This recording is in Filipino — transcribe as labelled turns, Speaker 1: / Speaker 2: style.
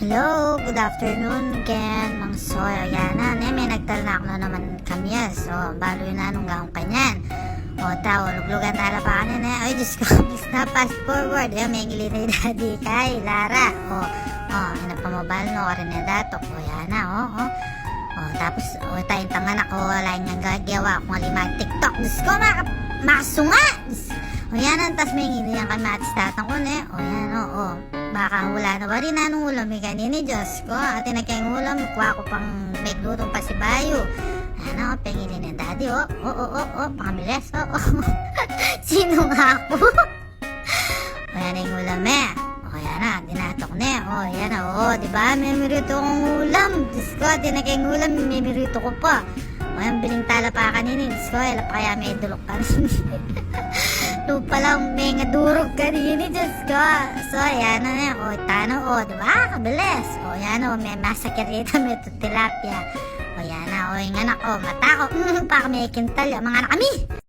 Speaker 1: Hello, good afternoon again, mga soy. Ayan na, may nagtalnak na naman kami. So, balo yun na nung gaong kanyan. O, tao, luglugan tala pa kanin eh. Ay, Diyos ko, please na fast forward. Ayan, may ngilin na daddy kay Lara. Inapamabal no, ka rin na datok. O, yan na, tapos, tayong tangan ako, wala yung gagawa kung alimang TikTok. Diyos ko, makasunga! O, yan na, tas may ngilin yan kami at statang ko na. O, yan, baka hula na ba rin anong ulam may kanini, Diyos ko. At tinagkayang ulam, kuha ko pang may glutong pa si Bayo. Ano, pengilin ng daddy, pakamilis, Sino nga ako? O yan yung ulam O yan na, dinatok na O yan na, diba? May mirito kong ulam. Diyos ko, tinagkayang ulam, may mirito ko pa. O yan, biling tala pa kanini. Diyos ko, ila pa kaya may dulok kanini. Lupa lang may nga durog kanini, Diyos ko. So, ayan na tano, diba? Kabilis. O, yan may masakit rito, may tilapia. O, yan na, yung anak, mata ko, pa kami kintal, mga anak kami.